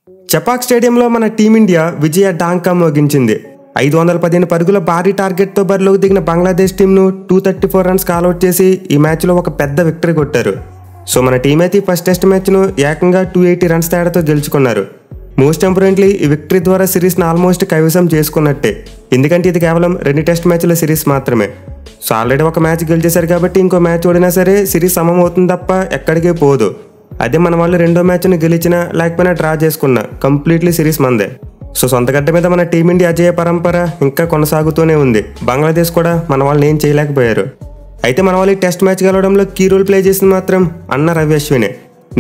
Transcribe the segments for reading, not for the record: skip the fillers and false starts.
చపాక్ స్టేడియంలో మన టీమిండియా విజయ డాంకా మోగించింది. 515 పరుగుల భారీ టార్గెట్తో బరిలోకి దిగిన బంగ్లాదేశ్ టీంను 234 రన్స్ కాల్అవుట్ చేసి ఈ మ్యాచ్లో ఒక పెద్ద విక్టరీ కొట్టారు. సో మన టీం అయితే ఫస్ట్ టెస్ట్ మ్యాచ్ను ఏకంగా 280 రన్స్ తేడాతో గెలుచుకున్నారు. మోస్ట్ ఇంపార్టెంట్లీ ఈ విక్టరీ ద్వారా సిరీస్ను ఆల్మోస్ట్ కైవసం చేసుకున్నట్టే, ఎందుకంటే ఇది కేవలం 2 టెస్ట్ మ్యాచ్ల సిరీస్ మాత్రమే. సో ఆల్రెడీ ఒక మ్యాచ్ గెలిచేశారు కాబట్టి ఇంకో మ్యాచ్ ఓడినా సరే సిరీస్ సమం అవుతుంది తప్ప ఎక్కడికే పోదు. అదే మన వాళ్ళు రెండో మ్యాచ్ను గెలిచినా లేకపోయినా డ్రా చేసుకున్నా కంప్లీట్లీ సిరీస్ మందే. సో సొంత గడ్డ మీద మన టీమిండియా అజేయ పరంపర ఇంకా కొనసాగుతూనే ఉంది. బంగ్లాదేశ్ కూడా మన వాళ్ళని ఏం చేయలేకపోయారు. అయితే మన వాళ్ళు టెస్ట్ మ్యాచ్ గెలవడంలో కీ రోల్ ప్లే చేసింది మాత్రం అన్న రవి అశ్వినే.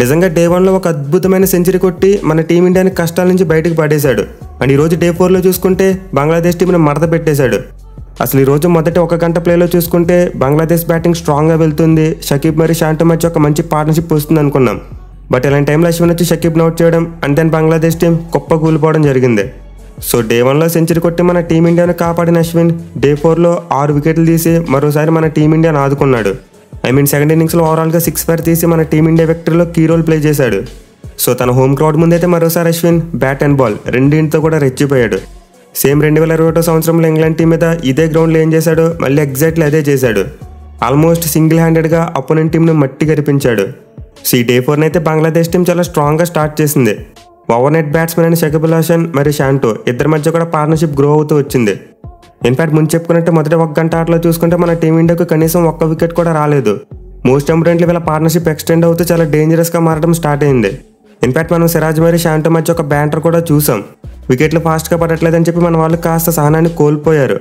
నిజంగా డే 1లో ఒక అద్భుతమైన సెంచరీ కొట్టి మన టీమిండియాని కష్టాల నుంచి బయటకు పడేశాడు. అండ్ ఈరోజు డే 4లో చూసుకుంటే బంగ్లాదేశ్ టీంని మడత పెట్టేశాడు. అసలు ఈరోజు మొదటి 1 గంట ప్లేలో చూసుకుంటే బంగ్లాదేశ్ బ్యాటింగ్ స్ట్రాంగ్గా వెళ్తుంది, షకీబ్ మరి షాంటో మధ్య ఒక మంచి పార్ట్నర్షిప్ వస్తుంది అనుకున్నాం. బట్ ఇలాంటి టైంలో అశ్విన్ వచ్చి షకీబ్ని అవుట్ చేయడం అండ్ దెన్ బంగ్లాదేశ్ టీం కుప్ప కూలిపోవడం జరిగింది. సో డే 1లో సెంచరీ కొట్టి మన టీమిండియాను కాపాడిన అశ్విన్ డే 4లో 6 వికెట్లు తీసి మరోసారి మన టీమిండియాను ఆదుకున్నాడు. సెకండ్ ఇన్నింగ్స్లో ఓవరాల్గా 6 తీసి మన టీమిండియా విక్టరీలో కీ రోల్ ప్లే చేశాడు. సో తన హోమ్ క్రౌడ్ ముందైతే మరోసారి అశ్విన్ బ్యాట్ అండ్ బాల్ రెండింటితో కూడా రెచ్చిపోయాడు. సేమ్ 2021 సంవత్సరంలో ఇంగ్లాండ్ టీం మీద ఇదే గ్రౌండ్లో ఏం చేశాడో మళ్ళీ ఎగ్జాక్ట్లీ అదే చేశాడు. ఆల్మోస్ట్ సింగిల్ హ్యాండెడ్గా అపోనెంట్ టీంను మట్టి గరిపించాడు. సో ఈ డే 4 అయితే బంగ్లాదేశ్ టీం చాలా స్ట్రాంగ్గా స్టార్ట్ చేసింది. ఓవర్ నెట్ బ్యాట్స్మెన్ అయిన షకీబ్ అల్ హసన్ మరియు షాంటో ఇద్దరి మధ్య కూడా పార్ట్నర్షిప్ గ్రో అవుతూ వచ్చింది. ఇన్ఫాక్ట్ ముందు చెప్పుకున్నట్టు మొదటి 1 గంట ఆటలో చూసుకుంటే మన టీమిండియాకు కనీసం 1 వికెట్ కూడా రాలేదు. మోస్ట్ ఇంపార్టెంట్లీ వీళ్ళ పార్ట్నర్షిప్ ఎక్స్టెండ్ అవుతూ చాలా డేంజరస్గా మారడం స్టార్ట్ అయింది. ఇన్ఫాక్ట్ మనం సిరాజ్ మరియు షాంటో మధ్య ఒక బ్యాంటర్ కూడా చూసాం. వికెట్లు ఫాస్ట్గా పడట్లేదని చెప్పి మన వాళ్ళు కాస్త సహనాన్ని కోల్పోయారు.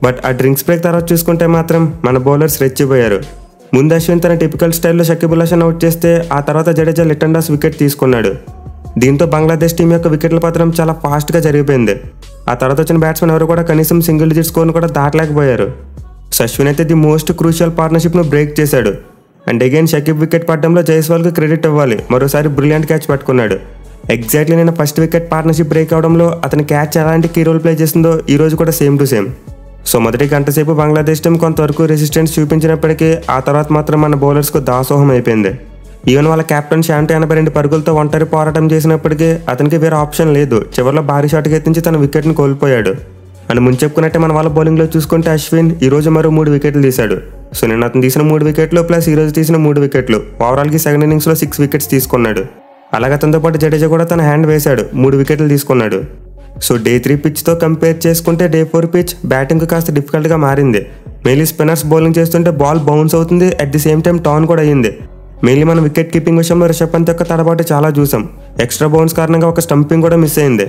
బట్ ఆ డ్రింక్స్ బ్రేక్ తర్వాత చూసుకుంటే మాత్రం మన బౌలర్స్ రెచ్చిపోయారు. ముందు అశ్విన్ తన టిపికల్ స్టైల్లో షకీబ్ అల్ హసన్ అవుట్ చేస్తే ఆ తర్వాత జడేజా లిటన్ దాస్ వికెట్ తీసుకున్నాడు. దీంతో బంగ్లాదేశ్ టీం యొక్క వికెట్ల పత్రం చాలా ఫాస్ట్గా జరిగిపోయింది. ఆ తర్వాత వచ్చిన బ్యాట్స్మెన్ ఎవరు కూడా కనీసం సింగిల్ డిజిట్ స్కోర్ను కూడా దాటలేకపోయారు. సో అశ్విన్ అయితే ది మోస్ట్ క్రూషియల్ పార్ట్నర్షిప్ను బ్రేక్ చేశాడు. అండ్ అగైన్ షకీబ్ వికెట్ పడడంలో జైస్వాల్కి క్రెడిట్ ఇవ్వాలి, మరోసారి బ్రిలియంట్ క్యాచ్ పట్టుకున్నాడు. ఎగ్జాక్ట్లీ నేను ఫస్ట్ వికెట్ పార్ట్నర్షిప్ బ్రేక్ అవడంలో అతని క్యాచ్ ఎలాంటి కీ రోల్ ప్లే చేసిందో ఈ రోజు కూడా సేమ్ టు సేమ్. సో మొదటి గంట సేపు బంగ్లాదేశ్ టీం కొంతవరకు రెసిస్టెన్స్ చూపించినప్పటికీ ఆ తర్వాత మాత్రం మన బౌలర్స్కు దాసోహం అయిపోయింది. ఈవెన్ వాళ్ళ కెప్టెన్ షాంటో 82 పరుగులతో ఒంటరి పోరాటం చేసినప్పటికీ అతనికి వేరే ఆప్షన్ లేదు. చివరిలో భారీ షాట్కి ఎత్తించి తన వికెట్ని కోల్పోయాడు. అండ్ ముందు చెప్పుకున్నట్టే మన వాళ్ళ బౌలింగ్లో చూసుకుంటే అశ్విన్ ఈరోజు మరో 3 వికెట్లు తీశాడు. సో నిన్న అతను తీసిన 3 వికెట్లు ప్లస్ ఈరోజు తీసిన 3 వికెట్లు ఓవరాల్కి సెకండ్ ఇన్నింగ్స్లో 6 వికెట్స్ తీసుకున్నాడు. అలాగే అతనితో పాటు జడేజా కూడా తన హ్యాండ్ వేశాడు, 3 వికెట్లు తీసుకున్నాడు. సో డే 3 పిచ్తో కంపేర్ చేసుకుంటే డే 4 పిచ్ బ్యాటింగ్కి కాస్త డిఫికల్ట్గా మారింది. మెయిన్లీ స్పిన్నర్స్ బౌలింగ్ చేస్తుంటే బాల్ బౌన్స్ అవుతుంది, at the same time turn కూడా అయ్యింది. మెయిన్లీ మనం వికెట్ కీపింగ్ విషయంలో రిషబ్ పంత్ యొక్క తడబాటు చాలా చూసాం. ఎక్స్ట్రా బౌన్స్ కారణంగా ఒక స్టంపింగ్ కూడా మిస్ అయింది.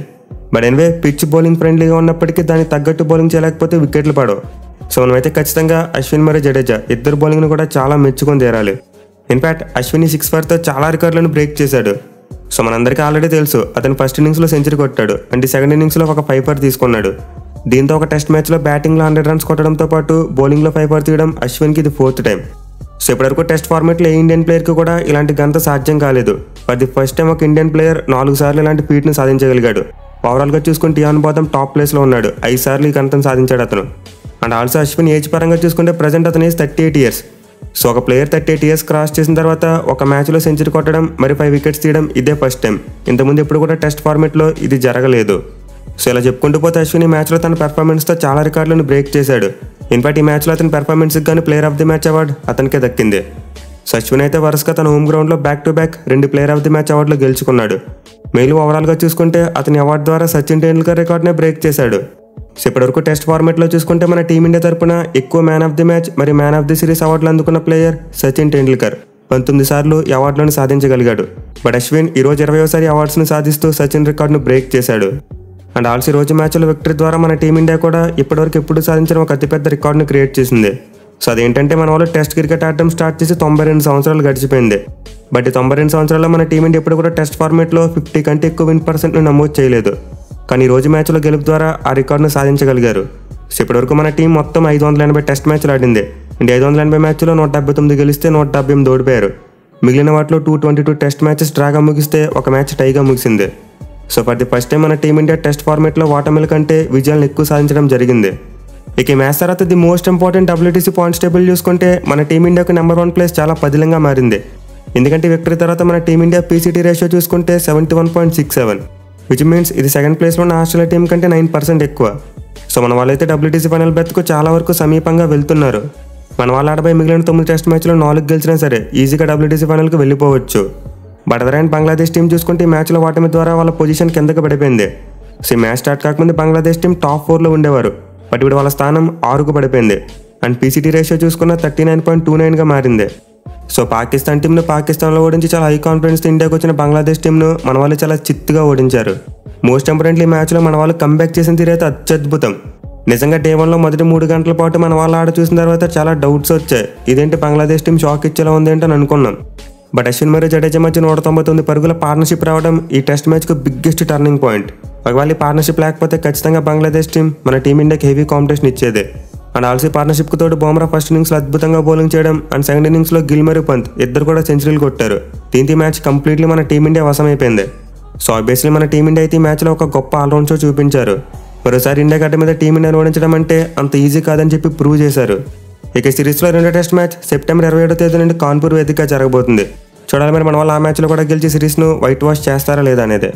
బట్ ఎనివే పిచ్ బౌలింగ్ ఫ్రెండ్లీగా ఉన్నప్పటికీ దానికి తగ్గట్టు బౌలింగ్ చేయలేకపోతే వికెట్లు పడవు. సో మనమైతే ఖచ్చితంగా అశ్విన్ మరియు జడేజా ఇద్దరు బౌలింగ్ను కూడా చాలా మెచ్చుకొని తీరాలి. ఇన్ఫాక్ట్ అశ్విన్ 6 చాలా రికార్డులను బ్రేక్ చేశాడు. సో మనందరికీ ఆల్రెడీ తెలుసు అతను ఫస్ట్ ఇన్నింగ్స్లో సెంచరీ కొట్టాడు అండ్ సెకండ్ ఇన్నింగ్స్లో ఒక 5 తీసుకున్నాడు. దీంతో ఒక టెస్ట్ మ్యాచ్లో బ్యాటింగ్లో 100 రన్స్ కొట్టడంతో పాటు బౌలింగ్లో 5 తీయడం అశ్విన్కి ఇది 4th టైం. సో ఇప్పటివరకు టెస్ట్ ఫార్మాట్లో ఏ ఇండియన్ ప్లేయర్కి కూడా ఇలాంటి గంత సాధ్యం కాలేదు. ఫర్ ది ఫస్ట్ టైం ఒక ఇండియన్ ప్లేయర్ 4 సార్లు ఇలాంటి ఫీట్ను సాధించగలిగాడు. ఓవరాల్గా చూసుకుంటే టియాన్ బాదం టాప్ ప్లేస్లో ఉన్నాడు, 5 సార్లు ఈ గంటను సాధించాడు అతను. అండ్ ఆల్సో అశ్విన్ ఏజ్ పరంగా చూసుకుంటే ప్రజెంట్ అతని ఏజ్ 38 ఇయర్స్. సో ఒక ప్లేయర్ 38 ఇయర్స్ క్రాస్ చేసిన తర్వాత ఒక మ్యాచ్లో సెంచరీ కొట్టడం మరి 5 వికెట్స్ తీయడం ఇదే ఫస్ట్ టైం. ఇంతకుముందు ఎప్పుడు కూడా టెస్ట్ ఫార్మాట్లో ఇది జరగలేదు. సో ఇలా చెప్పుకుంటూ పోతే అశ్విన్ ఈ మ్యాచ్లో తన పెర్ఫార్మెన్స్తో చాలా రికార్డులను బ్రేక్ చేశాడు. ఇన్ఫాక్ట్ ఈ మ్యాచ్లో అతని పెర్ఫార్మెన్స్కి కానీ player of the match award అతనికే దక్కింది. సో అశ్విన్ అయితే వరుసగా తన హోమ్ గ్రౌండ్లో back to back 2 player of the match అవార్డులు గెలుచుకున్నాడు. మెయిన్ ఓవరాల్గా చూసుకుంటే అతని అవార్డు ద్వారా సచిన్ టెండూల్కర్ రికార్డ్నే బ్రేక్ చేశాడు. సో ఇప్పటివరకు టెస్ట్ ఫార్మాట్లో చూసుకుంటే మన టీమిండియా తరపున ఎక్కువ మ్యాన్ ఆఫ్ ది మ్యాచ్ మరియు మ్యాన్ ఆఫ్ ది సిరీస్ అవార్డులు అందుకున్న ప్లేయర్ సచిన్ టెండూల్కర్ 19 సార్లు ఈ అవార్డులను సాధించగలిగాడు. బట్ అశ్విన్ ఈరోజు 20వ అవార్డ్స్ని సాధిస్తూ సచిన్ రికార్డును బ్రేక్ చేశాడు. అండ్ ఆల్సో ఈ రోజు మ్యాచ్లో విక్టరీ ద్వారా మన టీమిండియా కూడా ఇప్పటివరకు ఎప్పుడు సాధించిన ఒక అతిపెద్ద రికార్డును క్రియేట్ చేసింది. సో అదేంటంటే మన వాళ్ళు టెస్ట్ క్రికెట్ ఆడటం స్టార్ట్ చేసి 92 సంవత్సరాలు గడిచిపోయింది. బట్ ఈ 92 సంవత్సరాల్లో మన టీమిండియా ఎప్పుడు కూడా టెస్ట్ ఫార్మాట్లో 50 కంటే ఎక్కువ విన్ పర్సెంట్ను నమోదు చేయలేదు. కానీ ఈ రోజు మ్యాచ్లో గెలుపు ద్వారా ఆ రికార్డును సాధించగలిగారు. సో ఇప్పటివరకు మన టీం మొత్తం 580 టెస్ట్ మ్యాచ్లు ఆడింది. అండ్ 580 మ్యాచ్లో 179 గెలిస్తే 178 ఓడిపోయారు. మిగిలిన వాటిలో 222 టెస్ట్ మ్యాచెస్ డ్రాగా ముగిస్తే ఒక మ్యాచ్ టైగా ముగిసింది. So for the first time మన టీమిండియా టెస్ట్ ఫార్మాట్లో ఓటమిల కంటే విజయాలను ఎక్కువ సాధించడం జరిగింది. ఇక ఈ మ్యాచ్ తర్వాత the most important WTC points table చూసుకుంటే మన టీమిండియాకు నెంబర్ 1 ప్లేస్ చాలా పదిలంగా మారింది. ఎందుకంటే విక్టరీ తర్వాత మన టీమిండియా PCT రేషియో చూసుకుంటే 71.67. విచ్ మీన్స్ ఇది సెకండ్ ప్లేస్లో ఉన్న ఆస్ట్రేలియా టీం కంటే 9% ఎక్కువ. సో మన వాళ్ళైతే WTC ఫైనల్ బెర్త్కు చాలా వరకు సమీపంగా వెళ్తున్నారు. మన వాళ్ళు ఆడబోయే మిగిలిన 9 టెస్ట్ మ్యాచ్లో 4 గెలిచినా సరే ఈజీగా WTC ఫైనల్కి వెళ్ళిపోవచ్చు. But other and Bangladesh team చూసుకుంటే ఈ మ్యాచ్లో ఓటమి ద్వారా వాళ్ళ పొజిషన్ కిందకి పడిపోయింది. సో ఈ మ్యాచ్ స్టార్ట్ కాకముందు బంగ్లాదేశ్ టీం టాప్ 4లో ఉండేవారు. బట్ ఇప్పుడు వాళ్ళ స్థానం 6కు పడిపోయింది. అండ్ PCT రేషియో చూసుకున్న 39.29గా మారింది. సో పాకిస్తాన్ టీంను పాకిస్తాన్లో ఓడించి చాలా హై కాన్ఫిడెన్స్తో ఇండియాకి వచ్చిన బంగ్లాదేశ్ టీంను మన వాళ్ళు చాలా చిత్తుగా ఓడించారు. మోస్ట్ ఇంపార్టెంట్లీ మ్యాచ్లో మన వాళ్ళు కంబ్యాక్ చేసిన తీరైతే అత్యద్భుతం. నిజంగా డే 1లో మొదటి 3 గంటల పాటు మన వాళ్ళు ఆడ చూసిన తర్వాత చాలా డౌట్స్ వచ్చాయి. ఇదేంటి బంగ్లాదేశ్ టీం షాక్ ఇచ్చేలా ఉంది ఏంటని అనుకున్నాం. బట్ అశ్విన్ మరియు జడేజా మధ్య 199 పరుగుల పార్ట్నర్షిప్ రావడం ఈ టెస్ట్ మ్యాచ్కు బిగ్గెస్ట్ టర్నింగ్ పాయింట్. ఒకవేళ ఈ పార్ట్నర్షిప్ లేకపోతే ఖచ్చితంగా బంగ్లాదేశ్ టీం మన టీమిండియాకి హెవీ కాంపిటీషన్ ఇచ్చేది. అండ్ ఆల్సీ పార్ట్నర్షిప్కు తోడు బుమ్రా ఫస్ట్ ఇన్నింగ్స్లో అద్భుతంగా బౌలింగ్ చేయడం అండ్ సెకండ్ ఇన్నింగ్స్లో గిల్ మరియు పంత్ ఇద్దరు కూడా సెంచరీలు కొట్టారు. దీంతో మ్యాచ్ కంప్లీట్లీ మన టీమిండియా వశమైపోయింది. సో ఆబ్వియస్లీ మన టీమిండియా అయితే ఈ మ్యాచ్లో ఒక గొప్ప ఆల్రౌండ్ షో చూపించారు. మరోసారి ఇండియా గడ్డ మీద టీమిండియాను ఓడించడం అంటే అంత ఈజీ కాదని చెప్పి ప్రూవ్ చేశారు. ఇక సిరీస్లో రెండో టెస్ట్ మ్యాచ్ సెప్టెంబర్ 27వ తేదీ నుండి కాన్పూర్ వేదికగా జరగబోతుంది. చూడాలి మరి మన వాళ్ళు ఆ మ్యాచ్లో కూడా గెలిచి సిరీస్ను వైట్ వాష్ చేస్తారా లేదా అనేది.